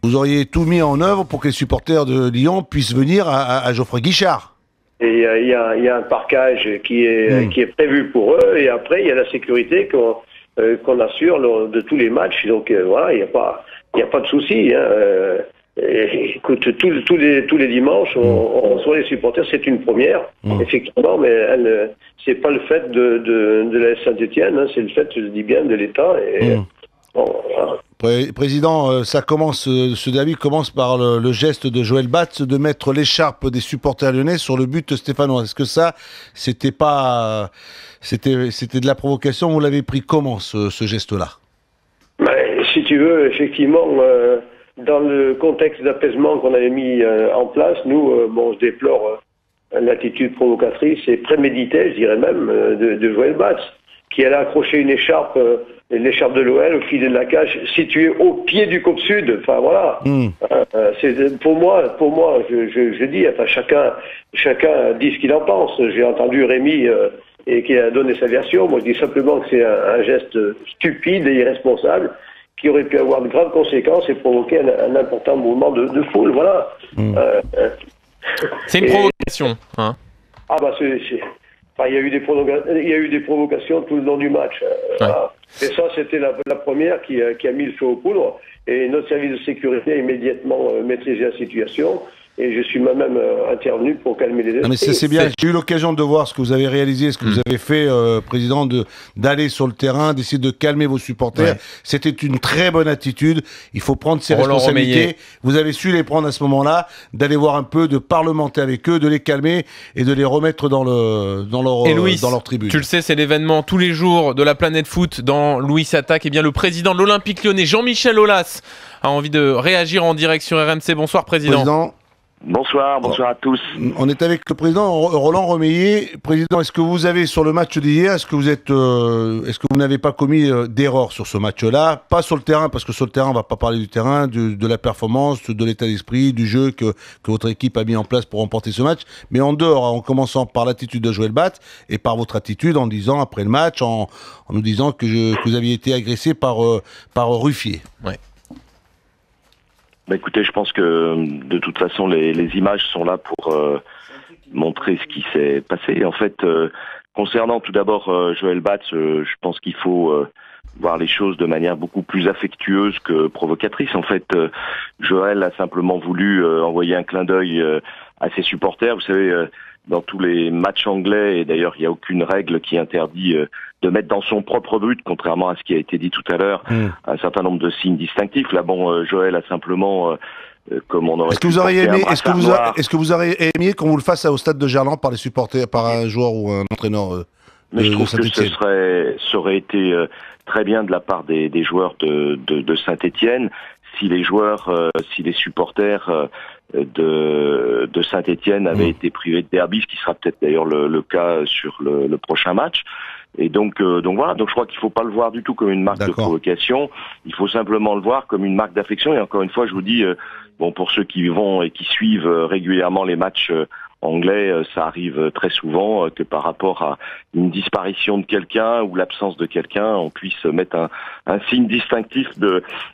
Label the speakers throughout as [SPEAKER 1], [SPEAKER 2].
[SPEAKER 1] vous auriez tout mis en œuvre pour que les supporters de Lyon puissent venir à Geoffroy Guichard.
[SPEAKER 2] Et il y a un parquage qui est prévu pour eux, et après il y a la sécurité qu'on assure lors de tous les matchs. Donc voilà, il y a pas de souci. Écoute, tous les dimanches, on reçoit les supporters. C'est une première, effectivement, mais c'est pas le fait de la Saint-Étienne, c'est le fait, je dis bien, de l'État. Et bon, voilà.
[SPEAKER 1] Président, ce derby commence par le geste de Joël Batz de mettre l'écharpe des supporters lyonnais sur le but stéphanois. Est-ce que ça, c'était de la provocation? Vous l'avez pris comment, ce geste-là?
[SPEAKER 2] Si tu veux, effectivement, dans le contexte d'apaisement qu'on avait mis en place, nous, je déplore l'attitude provocatrice et préméditée, je dirais même, de Joël Batz, qui allait accrocher une écharpe, l'écharpe de l'OL au filet de la cage, située au pied du COP Sud. Enfin voilà. C'est pour moi, je dis, enfin chacun dit ce qu'il en pense. J'ai entendu Rémi et qui a donné sa version. Moi, je dis simplement que c'est un geste stupide et irresponsable qui aurait pu avoir de graves conséquences et provoquer un important mouvement de foule. Voilà.
[SPEAKER 3] C'est une provocation, hein.
[SPEAKER 2] Ah bah il y a eu des provocations tout le long du match. Et ça, c'était la première qui a mis le feu aux poudres. Et notre service de sécurité a immédiatement maîtrisé la situation. Et je suis moi-même intervenu pour calmer les esprits.
[SPEAKER 1] Non mais c'est bien, j'ai eu l'occasion de voir ce que vous avez réalisé, ce que vous avez fait, Président, d'aller sur le terrain, d'essayer de calmer vos supporters. Ouais. C'était une très bonne attitude, il faut prendre ses responsabilités. Vous avez su les prendre à ce moment-là, d'aller voir un peu, de parlementer avec eux, de les calmer et de les remettre dans leur tribune.
[SPEAKER 3] Tu le sais, c'est l'événement tous les jours de la planète foot dans Louis Attaque. Eh bien, le président de l'Olympique Lyonnais, Jean-Michel Aulas, a envie de réagir en direct sur RMC. Bonsoir, Président.
[SPEAKER 4] Bonsoir à tous.
[SPEAKER 1] On est avec le président Roland Romeillet. Président, est-ce que vous avez, sur le match d'hier, est-ce que vous n'avez pas commis d'erreur sur ce match-là? Pas sur le terrain, parce que sur le terrain, on va pas parler du terrain, de la performance, de l'état d'esprit, du jeu que votre équipe a mis en place pour remporter ce match, mais en dehors, en commençant par l'attitude de Joël Batz et par votre attitude en disant, après le match, en nous disant que vous aviez été agressé par Ruffier. Ouais.
[SPEAKER 4] Écoutez, je pense que de toute façon les images sont là pour montrer ce qui s'est passé. En fait, concernant tout d'abord Joël Batz, je pense qu'il faut voir les choses de manière beaucoup plus affectueuse que provocatrice. En fait, Joël a simplement voulu envoyer un clin d'œil à ses supporters. Vous savez, dans tous les matchs anglais, et d'ailleurs il n'y a aucune règle qui interdit de mettre dans son propre but, contrairement à ce qui a été dit tout à l'heure, un certain nombre de signes distinctifs. Là, Joël a simplement, comme on aurait.
[SPEAKER 1] Est-ce que vous auriez aimé qu'on vous le fasse au stade de Gerland par les supporters, par un joueur ou un entraîneur
[SPEAKER 4] Mais je trouve que ça aurait été très bien de la part des joueurs de Saint-Étienne si les joueurs, si les supporters de Saint-Étienne avaient été privés de derby, ce qui sera peut-être d'ailleurs le cas sur le prochain match. Et donc voilà, donc je crois qu'il faut pas le voir du tout comme une marque de provocation. Il faut simplement le voir comme une marque d'affection. Et encore une fois, je vous dis, pour ceux qui vont et qui suivent régulièrement les matchs anglais, ça arrive très souvent que par rapport à une disparition de quelqu'un ou l'absence de quelqu'un, on puisse mettre un signe distinctif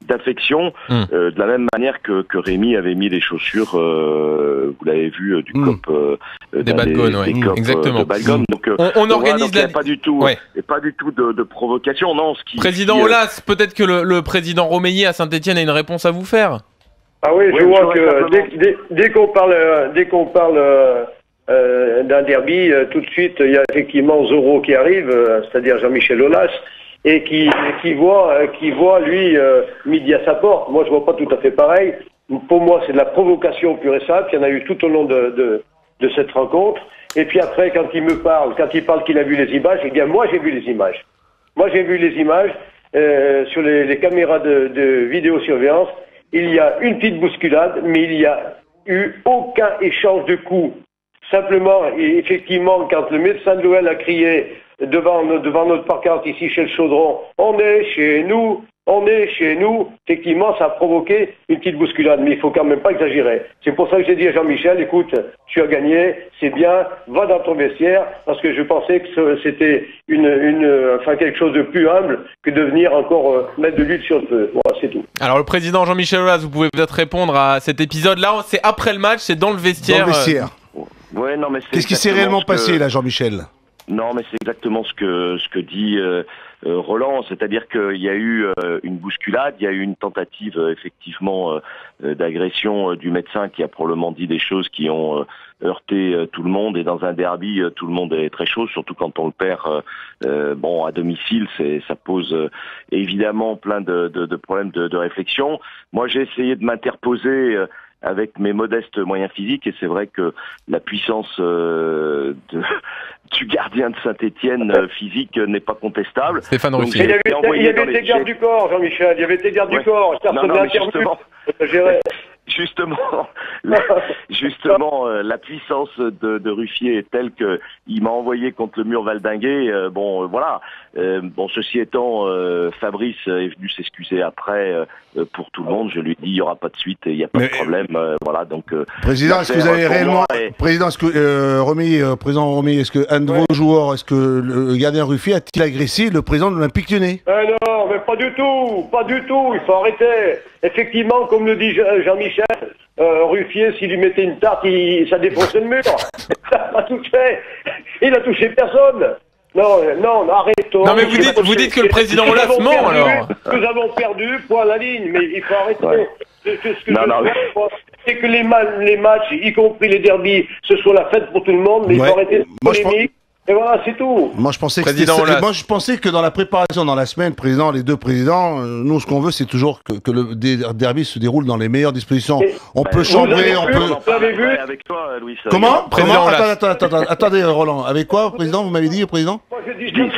[SPEAKER 4] d'affection, de la même manière que Rémi avait mis les chaussures, vous l'avez vu, du COP
[SPEAKER 3] des Balgones, exactement.
[SPEAKER 4] De Balgones. Donc
[SPEAKER 3] on organise
[SPEAKER 4] pas du tout de provocation. Non,
[SPEAKER 3] Président Aulas, peut-être que le président Romeillet à Saint-Étienne a une réponse à vous faire.
[SPEAKER 2] Ah oui, je vois que dès qu'on parle d'un derby, tout de suite il y a effectivement Zorro qui arrive, c'est-à-dire Jean-Michel Aulas, et qui voit lui midi à sa porte. Moi je vois pas tout à fait pareil. Pour moi c'est de la provocation pure et simple. Il y en a eu tout au long de cette rencontre. Et puis après quand il parle qu'il a vu les images, eh bien moi j'ai vu les images. Moi j'ai vu les images sur les caméras de vidéosurveillance. Il y a une petite bousculade, mais il n'y a eu aucun échange de coups. Simplement, et effectivement, quand le médecin de l'OL a crié devant notre pancarte ici chez le Chaudron, on est chez nous, On est chez nous, effectivement, ça a provoqué une petite bousculade, mais il faut quand même pas exagérer. C'est pour ça que j'ai dit à Jean-Michel, écoute, tu as gagné, c'est bien, va dans ton vestiaire, parce que je pensais que c'était quelque chose de plus humble que de venir encore mettre de l'huile sur le feu. Voilà, c'est tout.
[SPEAKER 3] Alors le président Jean-Michel Aulas, vous pouvez peut-être répondre à cet épisode-là. C'est après le match, c'est dans le vestiaire.
[SPEAKER 1] Dans le vestiaire.
[SPEAKER 4] Ouais, non, mais
[SPEAKER 1] qu'est-ce qui s'est réellement passé là, Jean-Michel?
[SPEAKER 4] Non, mais c'est exactement ce que dit Roland, c'est-à-dire qu'il y a eu une bousculade, il y a eu une tentative effectivement d'agression du médecin qui a probablement dit des choses qui ont heurté tout le monde, et dans un derby tout le monde est très chaud, surtout quand on le perd à domicile, ça pose évidemment plein de problèmes de réflexion. Moi j'ai essayé de m'interposer avec mes modestes moyens physiques, et c'est vrai que la puissance du gardien de Saint-Étienne physique n'est pas contestable.
[SPEAKER 3] Stéphane Ruffier.
[SPEAKER 2] Il y avait tes gardes du corps, Jean-Michel, il y avait tes gardes du corps.
[SPEAKER 4] Justement, la puissance de Ruffier est telle que il m'a envoyé contre le mur valdinguer. Ceci étant, Fabrice est venu s'excuser après pour tout le monde. Je lui ai dit il y aura pas de suite, il n'y a pas de problème.
[SPEAKER 1] Président, est-ce que vous avez réellement, président, président Romeyer, est-ce que un de vos joueurs, est-ce que le gardien Ruffier a-t-il agressé le président de l'Olympique Lyonnais?
[SPEAKER 2] Non, mais pas du tout. Il faut arrêter. Effectivement, comme le dit Jean-Michel, Ruffier, s'il lui mettait une tarte, ça défonçait le mur. Ça n'a tout fait. Il a touché personne. Non, arrête-toi.
[SPEAKER 3] Non, mais vous dites que le président Aulas ment, alors.
[SPEAKER 2] Nous avons perdu, point à la ligne, mais il faut arrêter. Ouais. C'est que les matchs, y compris les derbys, ce soit la fête pour tout le monde, mais il faut arrêter cette polémique. Et voilà, c'est tout.
[SPEAKER 1] Moi, je pensais que dans la préparation, dans la semaine, les deux présidents, nous, ce qu'on veut, c'est toujours que le derby se déroule dans les meilleures dispositions. On peut chambrer, on peut...
[SPEAKER 4] Avec toi, Louis.
[SPEAKER 1] Comment Attendez, Roland. Avec quoi, président? Vous m'avez dit, président?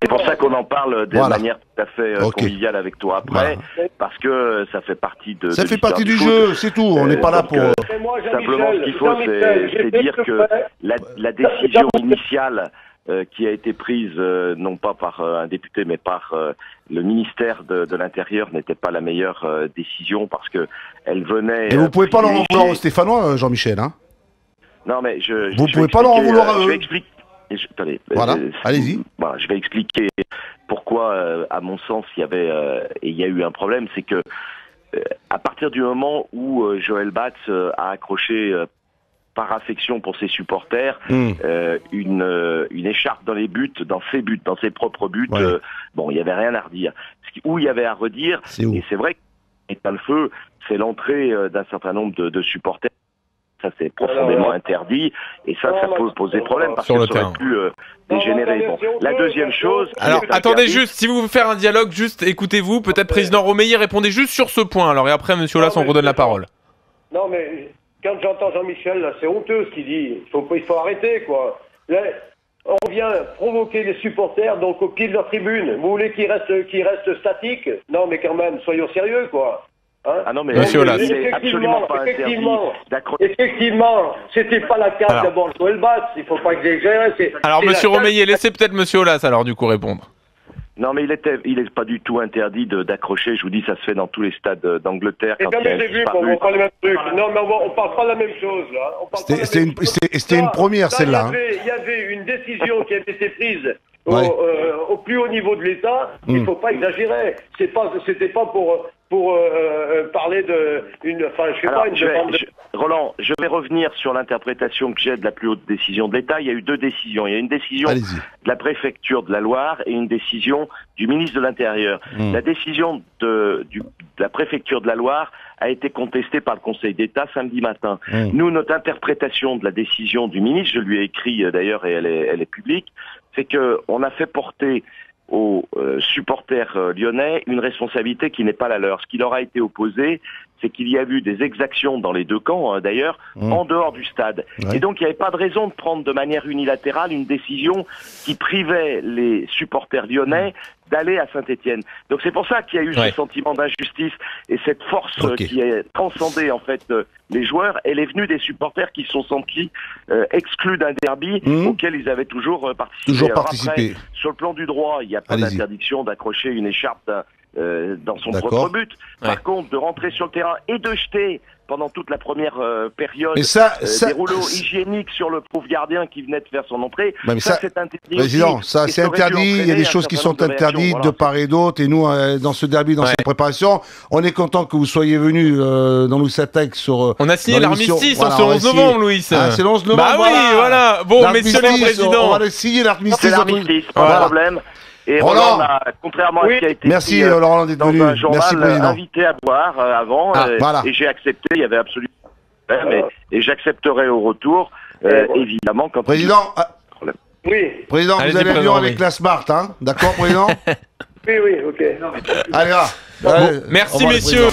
[SPEAKER 4] C'est pour ça qu'on en parle de manière tout à fait conviviale avec toi après, parce que ça fait partie de...
[SPEAKER 1] Ça fait partie du jeu, c'est tout. On n'est pas là pour...
[SPEAKER 4] Simplement, ce qu'il faut, c'est dire que la décision initiale qui a été prise non pas par un député mais par le ministère de l'Intérieur n'était pas la meilleure décision, parce que elle venait...
[SPEAKER 1] Et vous pouvez pas leur en vouloir aux Stéphanois, Jean-Michel, hein?
[SPEAKER 4] Non, mais
[SPEAKER 1] vous pouvez pas leur en vouloir à eux.
[SPEAKER 4] Je vais expliquer. Attendez.
[SPEAKER 1] Voilà, allez-y.
[SPEAKER 4] Voilà, je vais expliquer pourquoi, à mon sens, il y a eu un problème. C'est que à partir du moment où Joël Batz a accroché par affection pour ses supporters, une écharpe dans les buts, dans ses propres buts, il y avait rien à redire. Où il y avait à redire, et c'est vrai qu'éteint le feu, c'est l'entrée d'un certain nombre de supporters. Ça, c'est profondément interdit, et ça peut poser problème, parce que ça aurait pu dégénérer. La deuxième chose...
[SPEAKER 3] Alors, attendez juste, si vous voulez faire un dialogue, juste écoutez-vous, peut-être président Romeyer, répondez juste sur ce point, alors, et après, monsieur Aulas, on redonne la parole.
[SPEAKER 2] Non, mais... Quand j'entends Jean-Michel, là, c'est honteux ce qu'il dit. Il faut arrêter, quoi. Là, on vient provoquer les supporters donc au pied de leur tribune. Vous voulez qu'ils restent statiques? Non, mais quand même, soyons sérieux, quoi. Hein?
[SPEAKER 4] Ah non, mais
[SPEAKER 3] Monsieur Aulas,
[SPEAKER 4] c'est absolument pas interdit d'accrocher.
[SPEAKER 2] Effectivement, c'était pas la carte d'abord Joël Batz. Il faut pas exagérer.
[SPEAKER 3] Alors, monsieur Romeyer, laissez peut-être monsieur Aulas, alors, du coup, répondre.
[SPEAKER 4] Non, mais il est pas du tout interdit d'accrocher. Je vous dis, ça se fait dans tous les stades d'Angleterre.
[SPEAKER 2] Quand j'ai vu, on parle les mêmes trucs. Non, mais on parle pas de la même chose, là.
[SPEAKER 1] C'était une première, celle-là.
[SPEAKER 2] Il y avait une décision qui avait été prise au plus haut niveau de l'État. Il faut pas exagérer. C'était pas pour parler
[SPEAKER 4] Roland, je vais revenir sur l'interprétation que j'ai de la plus haute décision de l'État. Il y a eu deux décisions. Il y a une décision de la préfecture de la Loire et une décision du ministre de l'Intérieur. La décision de la préfecture de la Loire a été contestée par le Conseil d'État samedi matin. Nous, notre interprétation de la décision du ministre, je lui ai écrit d'ailleurs, et elle est publique, c'est que on a fait porter aux supporters lyonnais une responsabilité qui n'est pas la leur. Ce qui leur a été opposé, c'est qu'il y a eu des exactions dans les deux camps, d'ailleurs, en dehors du stade. Et donc, il n'y avait pas de raison de prendre de manière unilatérale une décision qui privait les supporters lyonnais d'aller à Saint-Étienne. Donc, c'est pour ça qu'il y a eu ce sentiment d'injustice, et cette force qui a transcendé, en fait, les joueurs. Elle est venue des supporters qui se sont sentis exclus d'un derby auquel ils avaient toujours participé.
[SPEAKER 1] Toujours participé.
[SPEAKER 4] Après, sur le plan du droit, il n'y a pas d'interdiction d'accrocher une écharpe dans son propre but. Par contre, de rentrer sur le terrain et de jeter pendant toute la première période des rouleaux hygiéniques sur le pauvre gardien qui venait de faire son entrée, ça c'est interdit.
[SPEAKER 1] Président, ça c'est interdit, il y a des choses qui sont interdites de part et d'autre, et nous, dans ce derby, dans cette préparation, on est content que vous soyez venus dans Louis Attaque sur...
[SPEAKER 3] On a signé l'armistice en ce 11 novembre, Louis.
[SPEAKER 1] C'est le 11 novembre.
[SPEAKER 3] Bah oui, voilà. Bon, messieurs les présidents.
[SPEAKER 1] On va signer l'armistice.
[SPEAKER 4] C'est l'armistice, pas de problème. Et Roland a, contrairement à ce qui a été
[SPEAKER 1] dit
[SPEAKER 4] Laurent
[SPEAKER 1] d'être
[SPEAKER 4] dans
[SPEAKER 1] venu.
[SPEAKER 4] un journal, invité à boire avant, et j'ai accepté, il y avait absolument pas de problème, et j'accepterai au retour, évidemment, quand...
[SPEAKER 1] Président,
[SPEAKER 2] oui.
[SPEAKER 1] Président, vous avez l'avion avec la Smart, hein? D'accord, Président?
[SPEAKER 2] Oui, ok.
[SPEAKER 1] Allez, va.
[SPEAKER 3] Merci, messieurs.